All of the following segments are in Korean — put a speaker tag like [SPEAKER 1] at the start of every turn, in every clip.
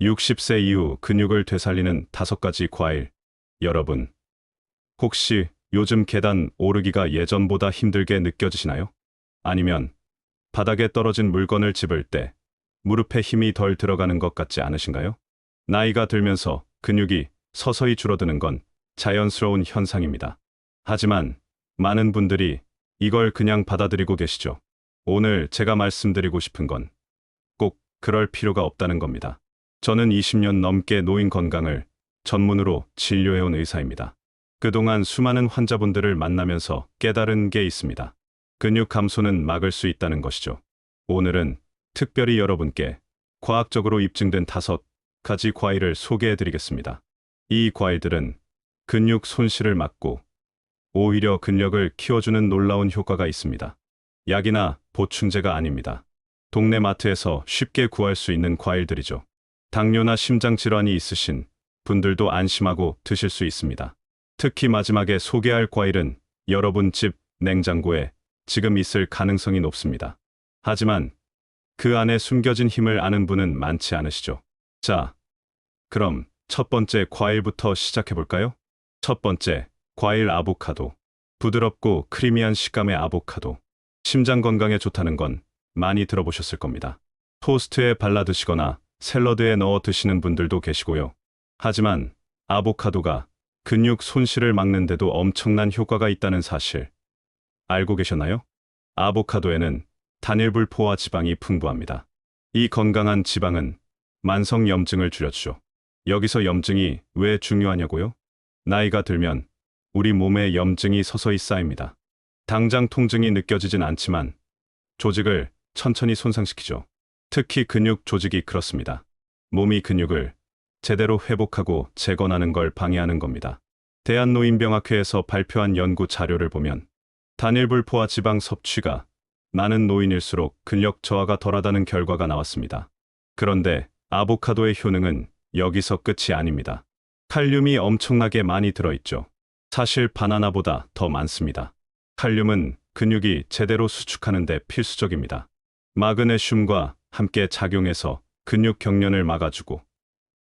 [SPEAKER 1] 60세 이후 근육을 되살리는 5가지 과일. 여러분, 혹시 요즘 계단 오르기가 예전보다 힘들게 느껴지시나요? 아니면 바닥에 떨어진 물건을 집을 때 무릎에 힘이 덜 들어가는 것 같지 않으신가요? 나이가 들면서 근육이 서서히 줄어드는 건 자연스러운 현상입니다. 하지만 많은 분들이 이걸 그냥 받아들이고 계시죠. 오늘 제가 말씀드리고 싶은 건 꼭 그럴 필요가 없다는 겁니다. 저는 20년 넘게 노인 건강을 전문으로 진료해온 의사입니다. 그동안 수많은 환자분들을 만나면서 깨달은 게 있습니다. 근육 감소는 막을 수 있다는 것이죠. 오늘은 특별히 여러분께 과학적으로 입증된 5가지 과일을 소개해 드리겠습니다. 이 과일들은 근육 손실을 막고 오히려 근력을 키워주는 놀라운 효과가 있습니다. 약이나 보충제가 아닙니다. 동네 마트에서 쉽게 구할 수 있는 과일들이죠. 당뇨나 심장 질환이 있으신 분들도 안심하고 드실 수 있습니다. 특히 마지막에 소개할 과일은 여러분 집 냉장고에 지금 있을 가능성이 높습니다. 하지만 그 안에 숨겨진 힘을 아는 분은 많지 않으시죠? 자, 그럼 첫 번째 과일부터 시작해 볼까요? 첫 번째, 과일 아보카도. 부드럽고 크리미한 식감의 아보카도. 심장 건강에 좋다는 건 많이 들어보셨을 겁니다. 토스트에 발라 드시거나 샐러드에 넣어 드시는 분들도 계시고요. 하지만 아보카도가 근육 손실을 막는데도 엄청난 효과가 있다는 사실 알고 계셨나요? 아보카도에는 단일불포화 지방이 풍부합니다. 이 건강한 지방은 만성 염증을 줄여주죠. 여기서 염증이 왜 중요하냐고요? 나이가 들면 우리 몸에 염증이 서서히 쌓입니다. 당장 통증이 느껴지진 않지만 조직을 천천히 손상시키죠. 특히 근육 조직이 그렇습니다. 몸이 근육을 제대로 회복하고 재건하는 걸 방해하는 겁니다. 대한노인병학회에서 발표한 연구 자료를 보면 단일불포화 지방 섭취가 많은 노인일수록 근력 저하가 덜하다는 결과가 나왔습니다. 그런데 아보카도의 효능은 여기서 끝이 아닙니다. 칼륨이 엄청나게 많이 들어있죠. 사실 바나나보다 더 많습니다. 칼륨은 근육이 제대로 수축하는 데 필수적입니다. 마그네슘과 함께 작용해서 근육 경련을 막아주고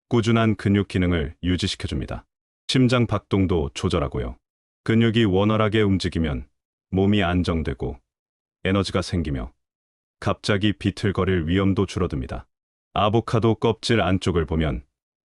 [SPEAKER 1] 꾸준한 근육 기능을 유지시켜줍니다. 심장 박동도 조절하고요. 근육이 원활하게 움직이면 몸이 안정되고 에너지가 생기며 갑자기 비틀거릴 위험도 줄어듭니다. 아보카도 껍질 안쪽을 보면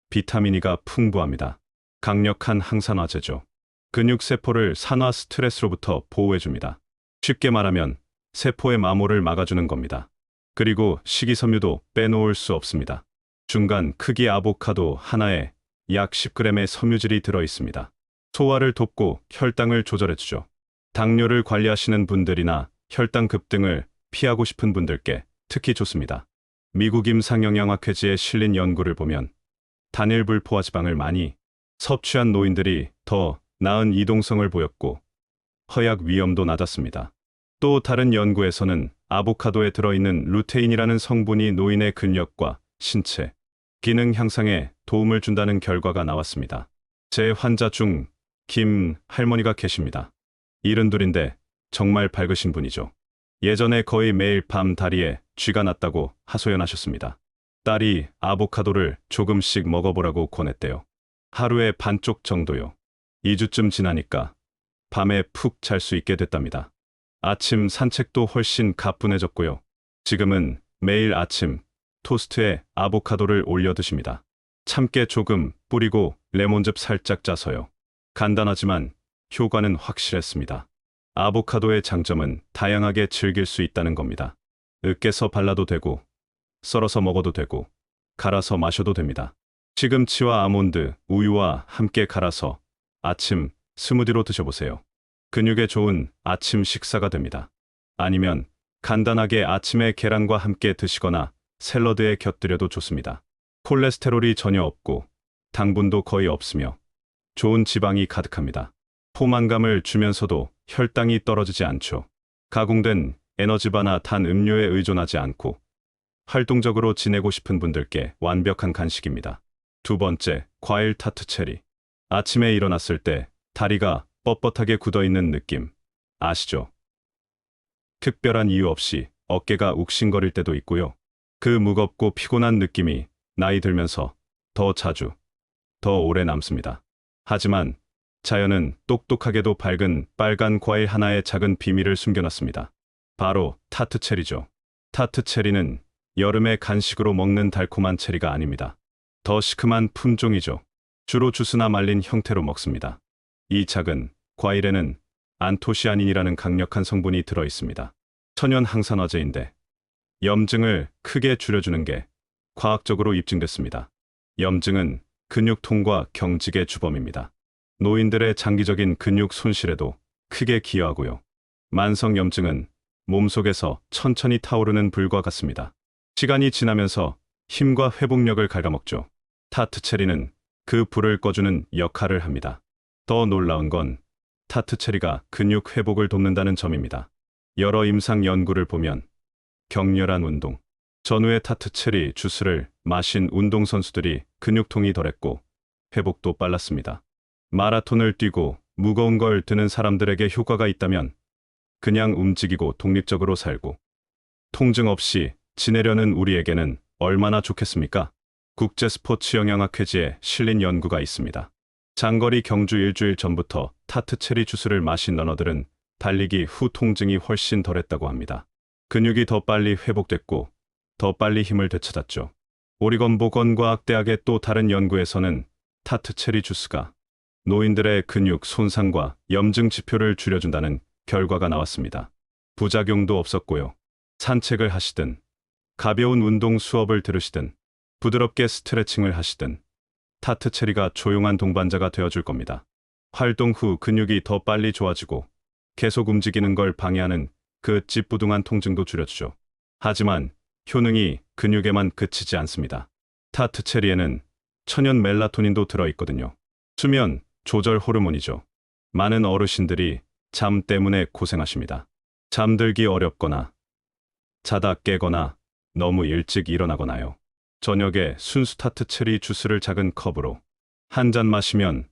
[SPEAKER 1] 비타민 E가 풍부합니다. 강력한 항산화제죠. 근육 세포를 산화 스트레스로부터 보호해줍니다. 쉽게 말하면 세포의 마모를 막아주는 겁니다. 그리고 식이섬유도 빼놓을 수 없습니다. 중간 크기 아보카도 하나에 약 10g의 섬유질이 들어 있습니다. 소화를 돕고 혈당을 조절해주죠. 당뇨를 관리하시는 분들이나 혈당 급등을 피하고 싶은 분들께 특히 좋습니다. 미국 임상영양학회지에 실린 연구를 보면 단일불포화 지방을 많이 섭취한 노인들이 더 나은 이동성을 보였고 허약 위험도 낮았습니다. 또 다른 연구에서는 아보카도에 들어있는 루테인이라는 성분이 노인의 근력과 신체 기능 향상에 도움을 준다는 결과가 나왔습니다. 제 환자 중 김 할머니가 계십니다. 72인데 정말 밝으신 분이죠. 예전에 거의 매일 밤 다리에 쥐가 났다고 하소연하셨습니다. 딸이 아보카도를 조금씩 먹어보라고 권했대요. 하루에 반쪽 정도요. 2주쯤 지나니까 밤에 푹 잘 수 있게 됐답니다. 아침 산책도 훨씬 가뿐해졌고요. 지금은 매일 아침 토스트에 아보카도를 올려 드십니다. 참깨 조금 뿌리고 레몬즙 살짝 짜서요. 간단하지만 효과는 확실했습니다. 아보카도의 장점은 다양하게 즐길 수 있다는 겁니다. 으깨서 발라도 되고, 썰어서 먹어도 되고, 갈아서 마셔도 됩니다. 시금치와 아몬드, 우유와 함께 갈아서 아침 스무디로 드셔보세요. 근육에 좋은 아침 식사가 됩니다. 아니면 간단하게 아침에 계란과 함께 드시거나 샐러드에 곁들여도 좋습니다. 콜레스테롤이 전혀 없고 당분도 거의 없으며 좋은 지방이 가득합니다. 포만감을 주면서도 혈당이 떨어지지 않죠. 가공된 에너지바나 단 음료에 의존하지 않고 활동적으로 지내고 싶은 분들께 완벽한 간식입니다. 두 번째, 과일 타트 체리. 아침에 일어났을 때 다리가 뻣뻣하게 굳어있는 느낌 아시죠? 특별한 이유 없이 어깨가 욱신거릴 때도 있고요. 그 무겁고 피곤한 느낌이 나이 들면서 더 자주, 더 오래 남습니다. 하지만 자연은 똑똑하게도 밝은 빨간 과일 하나의 작은 비밀을 숨겨놨습니다. 바로 타트체리죠. 타트체리는 여름에 간식으로 먹는 달콤한 체리가 아닙니다. 더 시큼한 품종이죠. 주로 주스나 말린 형태로 먹습니다. 이 작은 과일에는 안토시아닌이라는 강력한 성분이 들어 있습니다. 천연 항산화제인데 염증을 크게 줄여주는 게 과학적으로 입증됐습니다. 염증은 근육통과 경직의 주범입니다. 노인들의 장기적인 근육 손실에도 크게 기여하고요. 만성 염증은 몸속에서 천천히 타오르는 불과 같습니다. 시간이 지나면서 힘과 회복력을 갉아먹죠. 타트체리는 그 불을 꺼주는 역할을 합니다. 더 놀라운 건 타트체리가 근육 회복을 돕는다는 점입니다. 여러 임상 연구를 보면 격렬한 운동, 전후에 타트체리 주스를 마신 운동선수들이 근육통이 덜했고 회복도 빨랐습니다. 마라톤을 뛰고 무거운 걸 드는 사람들에게 효과가 있다면 그냥 움직이고 독립적으로 살고 통증 없이 지내려는 우리에게는 얼마나 좋겠습니까? 국제스포츠영양학회지에 실린 연구가 있습니다. 장거리 경주 일주일 전부터 타트체리 주스를 마신 러너들은 달리기 후 통증이 훨씬 덜했다고 합니다. 근육이 더 빨리 회복됐고 더 빨리 힘을 되찾았죠. 오리건 보건과학대학의 또 다른 연구에서는 타트체리 주스가 노인들의 근육 손상과 염증 지표를 줄여준다는 결과가 나왔습니다. 부작용도 없었고요. 산책을 하시든 가벼운 운동 수업을 들으시든 부드럽게 스트레칭을 하시든 타트체리가 조용한 동반자가 되어줄 겁니다. 활동 후 근육이 더 빨리 좋아지고 계속 움직이는 걸 방해하는 그 찌뿌둥한 통증도 줄여주죠. 하지만 효능이 근육에만 그치지 않습니다. 타트체리에는 천연 멜라토닌도 들어있거든요. 수면 조절 호르몬이죠. 많은 어르신들이 잠 때문에 고생하십니다. 잠들기 어렵거나 자다 깨거나 너무 일찍 일어나거나요. 저녁에 순수 타트체리 주스를 작은 컵으로 한 잔 마시면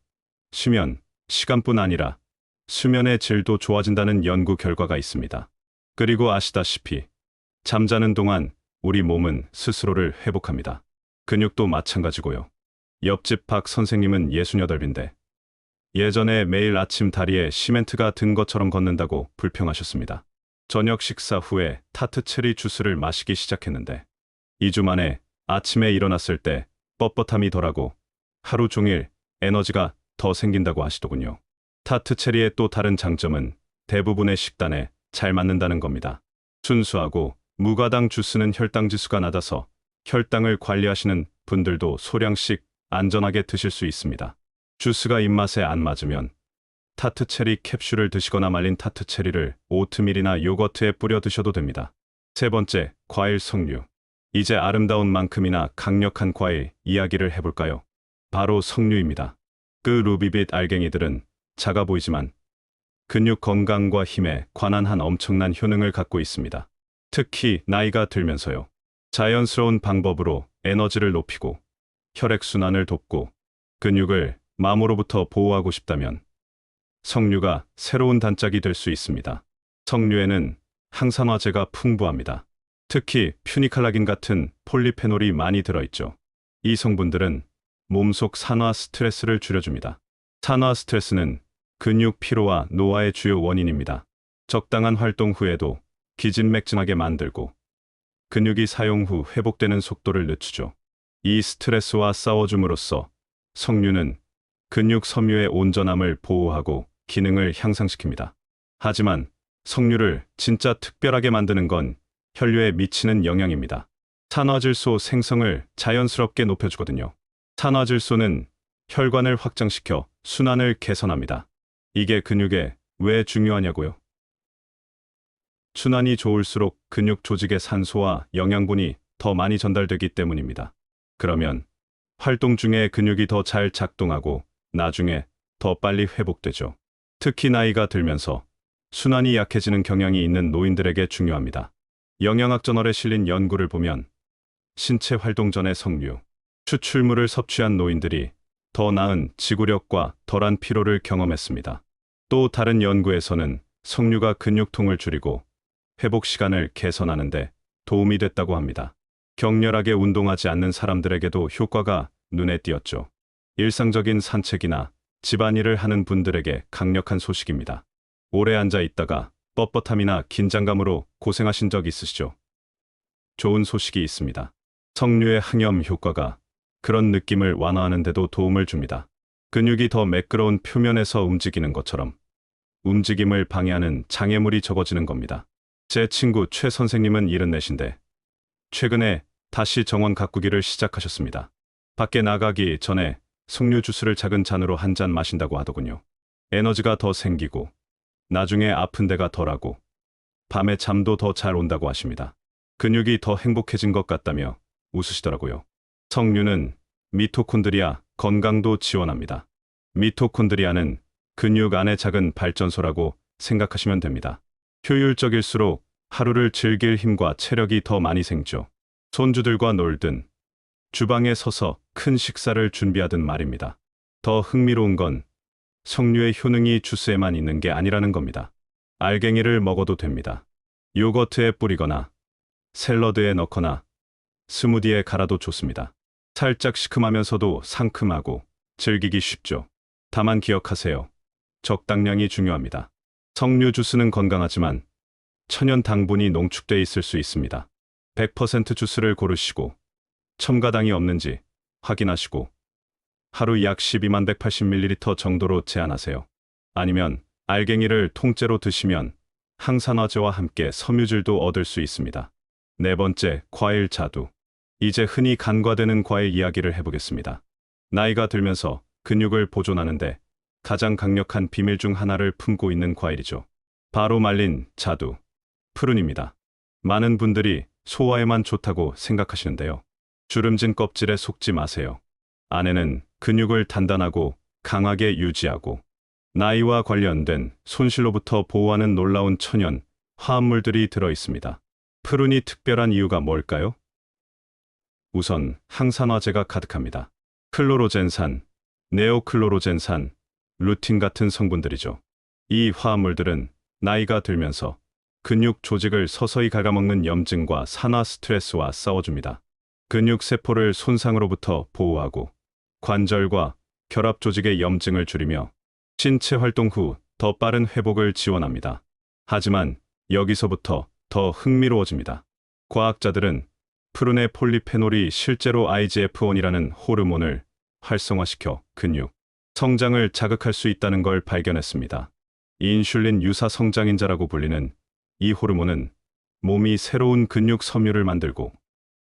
[SPEAKER 1] 수면 시간뿐 아니라 수면의 질도 좋아진다는 연구 결과가 있습니다. 그리고 아시다시피 잠자는 동안 우리 몸은 스스로를 회복합니다. 근육도 마찬가지고요. 옆집 박 선생님은 68인데 예전에 매일 아침 다리에 시멘트가 든 것처럼 걷는다고 불평하셨습니다. 저녁 식사 후에 타트체리 주스를 마시기 시작했는데 2주 만에 아침에 일어났을 때 뻣뻣함이 덜하고 하루 종일 에너지가 더 생긴다고 하시더군요. 타트체리의 또 다른 장점은 대부분의 식단에 잘 맞는다는 겁니다. 순수하고 무가당 주스는 혈당 지수가 낮아서 혈당을 관리하시는 분들도 소량씩 안전하게 드실 수 있습니다. 주스가 입맛에 안 맞으면 타트체리 캡슐을 드시거나 말린 타트체리를 오트밀이나 요거트에 뿌려 드셔도 됩니다. 세 번째, 과일 석류. 이제 아름다운 만큼이나 강력한 과일 이야기를 해볼까요? 바로 석류입니다. 그 루비빛 알갱이들은 작아 보이지만 근육 건강과 힘에 관한 한 엄청난 효능을 갖고 있습니다. 특히 나이가 들면서요. 자연스러운 방법으로 에너지를 높이고 혈액순환을 돕고 근육을 마모로부터 보호하고 싶다면 석류가 새로운 단짝이 될 수 있습니다. 석류에는 항산화제가 풍부합니다. 특히 퓨니칼라긴 같은 폴리페놀이 많이 들어있죠. 이 성분들은 몸속 산화 스트레스를 줄여줍니다. 산화 스트레스는 근육 피로와 노화의 주요 원인입니다. 적당한 활동 후에도 기진맥진하게 만들고 근육이 사용 후 회복되는 속도를 늦추죠. 이 스트레스와 싸워줌으로써 석류는 근육 섬유의 온전함을 보호하고 기능을 향상시킵니다. 하지만 석류를 진짜 특별하게 만드는 건 혈류에 미치는 영향입니다. 산화질소 생성을 자연스럽게 높여주거든요. 산화질소는 혈관을 확장시켜 순환을 개선합니다. 이게 근육에 왜 중요하냐고요? 순환이 좋을수록 근육 조직의 산소와 영양분이 더 많이 전달되기 때문입니다. 그러면 활동 중에 근육이 더 잘 작동하고 나중에 더 빨리 회복되죠. 특히 나이가 들면서 순환이 약해지는 경향이 있는 노인들에게 중요합니다. 영양학 저널에 실린 연구를 보면 신체 활동 전의 석류, 추출물을 섭취한 노인들이 더 나은 지구력과 덜한 피로를 경험했습니다. 또 다른 연구에서는 석류가 근육통을 줄이고 회복 시간을 개선하는 데 도움이 됐다고 합니다. 격렬하게 운동하지 않는 사람들에게도 효과가 눈에 띄었죠. 일상적인 산책이나 집안일을 하는 분들에게 강력한 소식입니다. 오래 앉아 있다가 뻣뻣함이나 긴장감으로 고생하신 적 있으시죠? 좋은 소식이 있습니다. 석류의 항염 효과가 그런 느낌을 완화하는 데도 도움을 줍니다. 근육이 더 매끄러운 표면에서 움직이는 것처럼 움직임을 방해하는 장애물이 적어지는 겁니다. 제 친구 최 선생님은 74인데 최근에 다시 정원 가꾸기를 시작하셨습니다. 밖에 나가기 전에 석류 주스를 작은 잔으로 한 잔 마신다고 하더군요. 에너지가 더 생기고 나중에 아픈 데가 덜하고 밤에 잠도 더 잘 온다고 하십니다. 근육이 더 행복해진 것 같다며 웃으시더라고요. 석류는 미토콘드리아 건강도 지원합니다. 미토콘드리아는 근육 안의 작은 발전소라고 생각하시면 됩니다. 효율적일수록 하루를 즐길 힘과 체력이 더 많이 생기죠. 손주들과 놀든 주방에 서서 큰 식사를 준비하든 말입니다. 더 흥미로운 건 석류의 효능이 주스에만 있는 게 아니라는 겁니다. 알갱이를 먹어도 됩니다. 요거트에 뿌리거나 샐러드에 넣거나 스무디에 갈아도 좋습니다. 살짝 시큼하면서도 상큼하고 즐기기 쉽죠. 다만 기억하세요. 적당량이 중요합니다. 석류 주스는 건강하지만 천연 당분이 농축돼 있을 수 있습니다. 100% 주스를 고르시고 첨가당이 없는지 확인하시고 하루 약 12만 180ml 정도로 제한하세요. 아니면 알갱이를 통째로 드시면 항산화제와 함께 섬유질도 얻을 수 있습니다. 네 번째, 과일 자두. 이제 흔히 간과되는 과일 이야기를 해보겠습니다. 나이가 들면서 근육을 보존하는데 가장 강력한 비밀 중 하나를 품고 있는 과일이죠. 바로 말린 자두, 푸른입니다. 많은 분들이 소화에만 좋다고 생각하시는데요. 주름진 껍질에 속지 마세요. 안에는 근육을 단단하고 강하게 유지하고 나이와 관련된 손실로부터 보호하는 놀라운 천연 화합물들이 들어 있습니다. 푸른이 특별한 이유가 뭘까요? 우선 항산화제가 가득합니다. 클로로젠산, 네오클로로젠산, 루틴 같은 성분들이죠. 이 화합물들은 나이가 들면서 근육 조직을 서서히 갉아먹는 염증과 산화 스트레스와 싸워줍니다. 근육 세포를 손상으로부터 보호하고 관절과 결합 조직의 염증을 줄이며 신체 활동 후 더 빠른 회복을 지원합니다. 하지만 여기서부터 더 흥미로워집니다. 과학자들은 푸른의 폴리페놀이 실제로 IGF-1이라는 호르몬을 활성화시켜 근육 성장을 자극할 수 있다는 걸 발견했습니다. 인슐린 유사 성장인자라고 불리는 이 호르몬은 몸이 새로운 근육 섬유를 만들고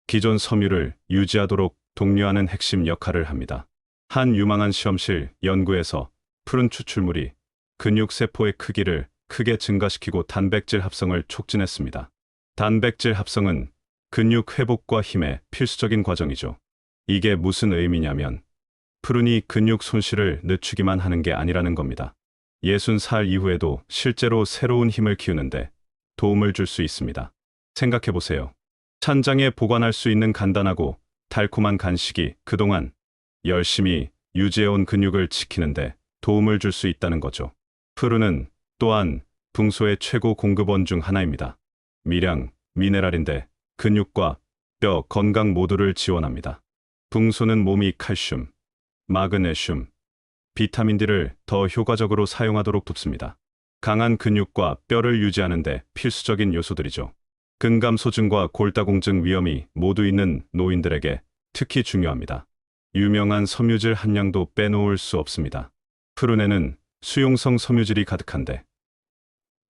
[SPEAKER 1] 기존 섬유를 유지하도록 독려하는 핵심 역할을 합니다. 한 유망한 실험실 연구에서 푸른 추출물이 근육 세포의 크기를 크게 증가시키고 단백질 합성을 촉진했습니다. 단백질 합성은 근육 회복과 힘의 필수적인 과정이죠. 이게 무슨 의미냐면 푸른이 근육 손실을 늦추기만 하는 게 아니라는 겁니다. 60살 이후에도 실제로 새로운 힘을 키우는데 도움을 줄 수 있습니다. 생각해보세요. 찬장에 보관할 수 있는 간단하고 달콤한 간식이 그동안 열심히 유지해온 근육을 지키는데 도움을 줄 수 있다는 거죠. 푸른은 또한 붕소의 최고 공급원 중 하나입니다. 미량, 미네랄인데 근육과 뼈 건강 모두를 지원합니다. 붕소는 몸이 칼슘, 마그네슘, 비타민 D를 더 효과적으로 사용하도록 돕습니다. 강한 근육과 뼈를 유지하는 데 필수적인 요소들이죠. 근감소증과 골다공증 위험이 모두 있는 노인들에게 특히 중요합니다. 유명한 섬유질 함량도 빼놓을 수 없습니다. 푸른에는 수용성 섬유질이 가득한데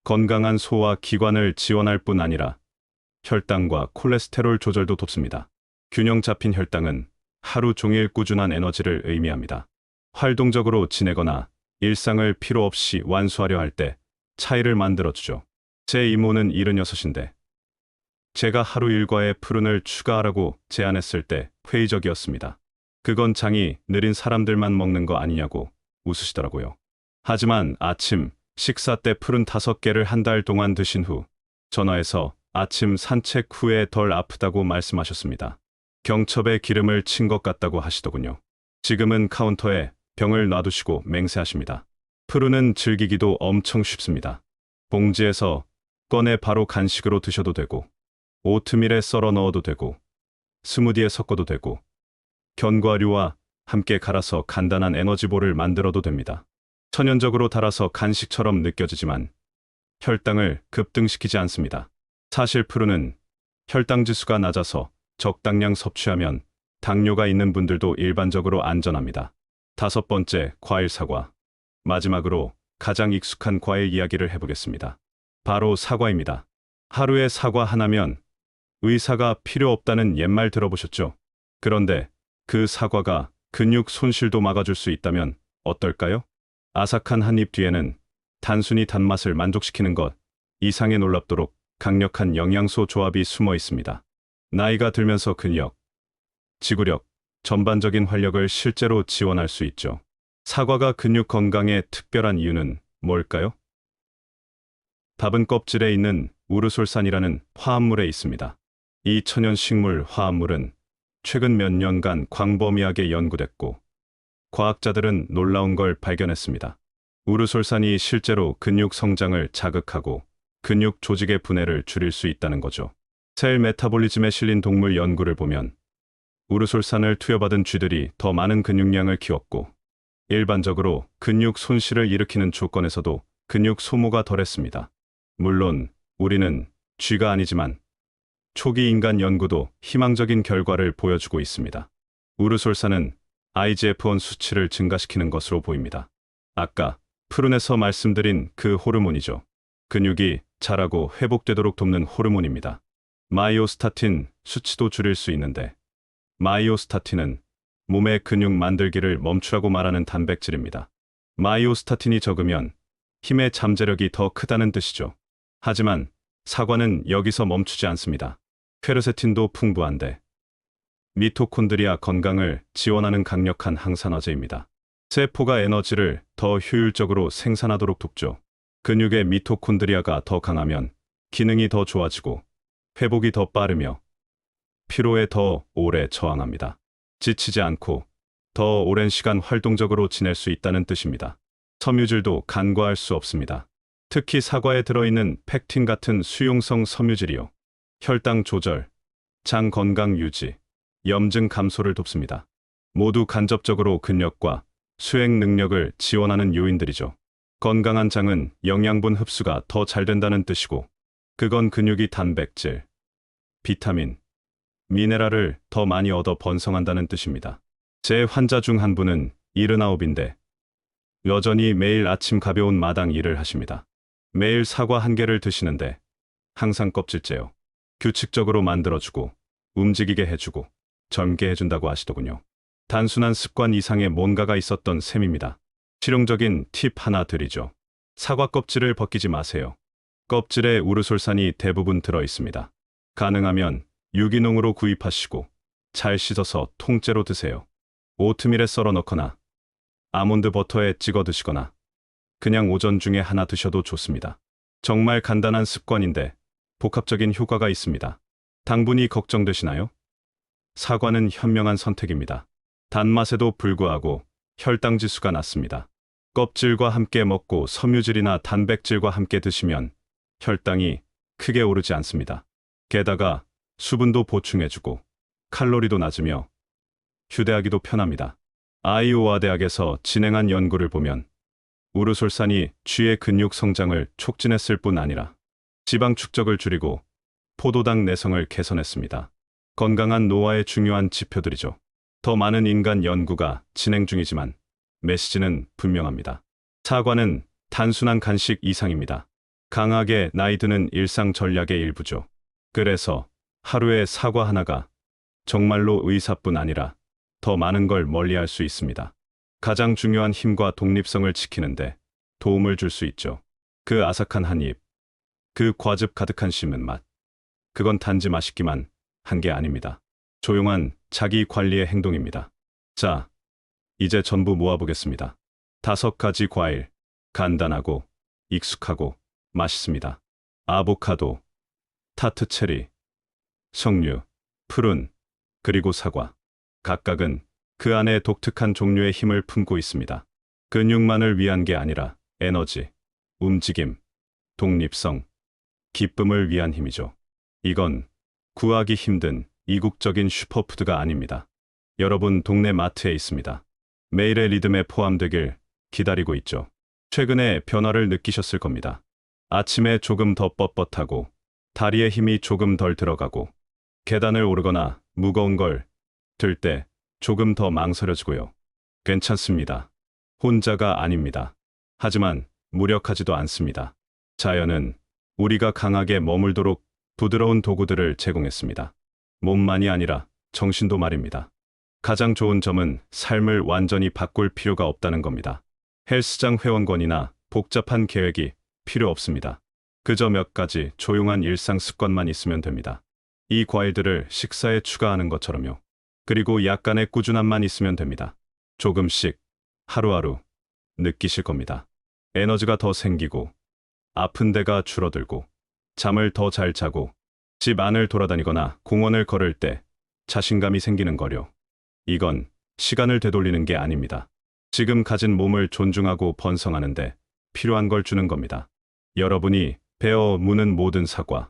[SPEAKER 1] 건강한 소화 기관을 지원할 뿐 아니라 혈당과 콜레스테롤 조절도 돕습니다. 균형 잡힌 혈당은 하루 종일 꾸준한 에너지를 의미합니다. 활동적으로 지내거나 일상을 필요 없이 완수하려 할 때 차이를 만들어주죠. 제 이모는 76인데 제가 하루 일과에 푸른을 추가하라고 제안했을 때 회의적이었습니다. 그건 장이 느린 사람들만 먹는 거 아니냐고 웃으시더라고요. 하지만 아침 식사 때 푸른 5개를 한 달 동안 드신 후 전화해서 아침 산책 후에 덜 아프다고 말씀하셨습니다. 경첩에 기름을 친 것 같다고 하시더군요. 지금은 카운터에 병을 놔두시고 맹세하십니다. 푸른은 즐기기도 엄청 쉽습니다. 봉지에서 꺼내 바로 간식으로 드셔도 되고 오트밀에 썰어 넣어도 되고 스무디에 섞어도 되고 견과류와 함께 갈아서 간단한 에너지볼을 만들어도 됩니다. 천연적으로 달아서 간식처럼 느껴지지만 혈당을 급등시키지 않습니다. 사실 푸르는 혈당 지수가 낮아서 적당량 섭취하면 당뇨가 있는 분들도 일반적으로 안전합니다. 다섯 번째, 과일 사과. 마지막으로 가장 익숙한 과일 이야기를 해보겠습니다. 바로 사과입니다. 하루에 사과 하나면 의사가 필요 없다는 옛말 들어보셨죠? 그런데 그 사과가 근육 손실도 막아줄 수 있다면 어떨까요? 아삭한 한 입 뒤에는 단순히 단맛을 만족시키는 것 이상의 놀랍도록 강력한 영양소 조합이 숨어 있습니다. 나이가 들면서 근력, 지구력, 전반적인 활력을 실제로 지원할 수 있죠. 사과가 근육 건강에 특별한 이유는 뭘까요? 답은 껍질에 있는 우르솔산이라는 화합물에 있습니다. 이 천연 식물 화합물은 최근 몇 년간 광범위하게 연구됐고 과학자들은 놀라운 걸 발견했습니다. 우르솔산이 실제로 근육 성장을 자극하고 근육 조직의 분해를 줄일 수 있다는 거죠. 셀 메타볼리즘에 실린 동물 연구를 보면 우르솔산을 투여받은 쥐들이 더 많은 근육량을 키웠고 일반적으로 근육 손실을 일으키는 조건에서도 근육 소모가 덜했습니다. 물론 우리는 쥐가 아니지만 초기 인간 연구도 희망적인 결과를 보여주고 있습니다. 우르솔산은 IGF-1 수치를 증가시키는 것으로 보입니다. 아까 푸른에서 말씀드린 그 호르몬이죠. 근육이 자라고 회복되도록 돕는 호르몬입니다. 마이오스타틴 수치도 줄일 수 있는데 마이오스타틴은 몸의 근육 만들기를 멈추라고 말하는 단백질입니다. 마이오스타틴이 적으면 힘의 잠재력이 더 크다는 뜻이죠. 하지만 사과는 여기서 멈추지 않습니다. 퀘르세틴도 풍부한데 미토콘드리아 건강을 지원하는 강력한 항산화제입니다. 세포가 에너지를 더 효율적으로 생산하도록 돕죠. 근육의 미토콘드리아가 더 강하면 기능이 더 좋아지고 회복이 더 빠르며 피로에 더 오래 저항합니다. 지치지 않고 더 오랜 시간 활동적으로 지낼 수 있다는 뜻입니다. 섬유질도 간과할 수 없습니다. 특히 사과에 들어있는 팩틴 같은 수용성 섬유질이요. 혈당 조절, 장 건강 유지, 염증 감소를 돕습니다. 모두 간접적으로 근력과 수행 능력을 지원하는 요인들이죠. 건강한 장은 영양분 흡수가 더 잘 된다는 뜻이고 그건 근육이 단백질, 비타민, 미네랄을 더 많이 얻어 번성한다는 뜻입니다. 제 환자 중 한 분은 79인데 여전히 매일 아침 가벼운 마당 일을 하십니다. 매일 사과 한 개를 드시는데 항상 껍질째요. 규칙적으로 만들어주고 움직이게 해주고 젊게 해준다고 하시더군요. 단순한 습관 이상의 뭔가가 있었던 셈입니다. 실용적인 팁 하나 드리죠. 사과 껍질을 벗기지 마세요. 껍질에 우르솔산이 대부분 들어 있습니다. 가능하면 유기농으로 구입하시고 잘 씻어서 통째로 드세요. 오트밀에 썰어 넣거나 아몬드 버터에 찍어 드시거나 그냥 오전 중에 하나 드셔도 좋습니다. 정말 간단한 습관인데 복합적인 효과가 있습니다. 당분이 걱정되시나요? 사과는 현명한 선택입니다. 단맛에도 불구하고 혈당 지수가 낮습니다. 껍질과 함께 먹고 섬유질이나 단백질과 함께 드시면 혈당이 크게 오르지 않습니다. 게다가 수분도 보충해주고 칼로리도 낮으며 휴대하기도 편합니다. 아이오와 대학에서 진행한 연구를 보면 우르솔산이 쥐의 근육 성장을 촉진했을 뿐 아니라 지방 축적을 줄이고 포도당 내성을 개선했습니다. 건강한 노화의 중요한 지표들이죠. 더 많은 인간 연구가 진행 중이지만 메시지는 분명합니다. 사과는 단순한 간식 이상입니다. 강하게 나이 드는 일상 전략의 일부죠. 그래서 하루에 사과 하나가 정말로 의사뿐 아니라 더 많은 걸 멀리할 수 있습니다. 가장 중요한 힘과 독립성을 지키는데 도움을 줄 수 있죠. 그 아삭한 한 입, 그 과즙 가득한 씹는 맛. 그건 단지 맛있기만 한 게 아닙니다. 조용한 자기 관리의 행동입니다. 자, 이제 전부 모아보겠습니다. 5가지 과일, 간단하고 익숙하고 맛있습니다. 아보카도, 타트 체리, 석류, 푸른, 그리고 사과. 각각은 그 안에 독특한 종류의 힘을 품고 있습니다. 근육만을 위한 게 아니라 에너지, 움직임, 독립성, 기쁨을 위한 힘이죠. 이건 구하기 힘든 이국적인 슈퍼푸드가 아닙니다. 여러분 동네 마트에 있습니다. 매일의 리듬에 포함되길 기다리고 있죠. 최근에 변화를 느끼셨을 겁니다. 아침에 조금 더 뻣뻣하고, 다리에 힘이 조금 덜 들어가고, 계단을 오르거나 무거운 걸 들 때 조금 더 망설여지고요. 괜찮습니다. 혼자가 아닙니다. 하지만 무력하지도 않습니다. 자연은 우리가 강하게 머물도록 부드러운 도구들을 제공했습니다. 몸만이 아니라 정신도 말입니다. 가장 좋은 점은 삶을 완전히 바꿀 필요가 없다는 겁니다. 헬스장 회원권이나 복잡한 계획이 필요 없습니다. 그저 몇 가지 조용한 일상 습관만 있으면 됩니다. 이 과일들을 식사에 추가하는 것처럼요. 그리고 약간의 꾸준함만 있으면 됩니다. 조금씩 하루하루 느끼실 겁니다. 에너지가 더 생기고, 아픈 데가 줄어들고, 잠을 더 잘 자고, 집 안을 돌아다니거나 공원을 걸을 때 자신감이 생기는 거요. 이건 시간을 되돌리는 게 아닙니다. 지금 가진 몸을 존중하고 번성하는데 필요한 걸 주는 겁니다. 여러분이 베어 무는 모든 사과,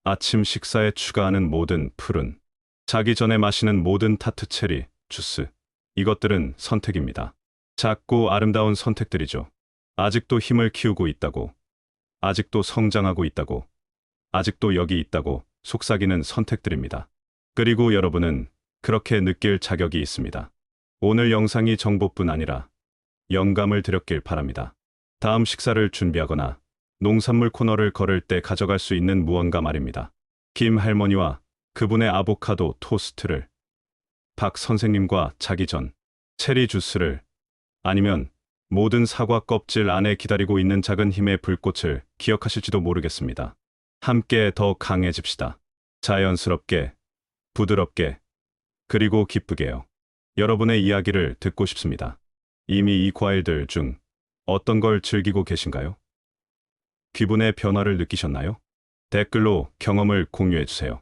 [SPEAKER 1] 아침 식사에 추가하는 모든 푸른, 자기 전에 마시는 모든 타트 체리 주스, 이것들은 선택입니다. 작고 아름다운 선택들이죠. 아직도 힘을 키우고 있다고, 아직도 성장하고 있다고, 아직도 여기 있다고 속삭이는 선택들입니다. 그리고 여러분은 그렇게 느낄 자격이 있습니다. 오늘 영상이 정보뿐 아니라 영감을 드렸길 바랍니다. 다음 식사를 준비하거나 농산물 코너를 걸을 때 가져갈 수 있는 무언가 말입니다. 김 할머니와 그분의 아보카도 토스트를, 박 선생님과 자기 전 체리 주스를, 아니면 모든 사과 껍질 안에 기다리고 있는 작은 힘의 불꽃을 기억하실지도 모르겠습니다. 함께 더 강해집시다. 자연스럽게, 부드럽게, 그리고 기쁘게요. 여러분의 이야기를 듣고 싶습니다. 이미 이 과일들 중 어떤 걸 즐기고 계신가요? 기분의 변화를 느끼셨나요? 댓글로 경험을 공유해 주세요.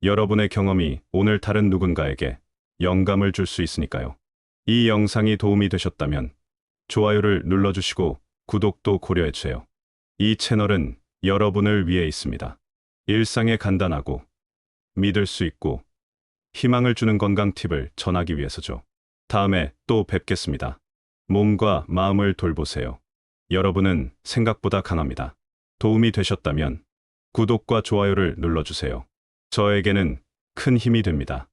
[SPEAKER 1] 여러분의 경험이 오늘 다른 누군가에게 영감을 줄 수 있으니까요. 이 영상이 도움이 되셨다면 좋아요를 눌러주시고 구독도 고려해 주세요. 이 채널은 여러분을 위해 있습니다. 일상에 간단하고 믿을 수 있고 희망을 주는 건강 팁을 전하기 위해서죠. 다음에 또 뵙겠습니다. 몸과 마음을 돌보세요. 여러분은 생각보다 강합니다. 도움이 되셨다면 구독과 좋아요를 눌러주세요. 저에게는 큰 힘이 됩니다.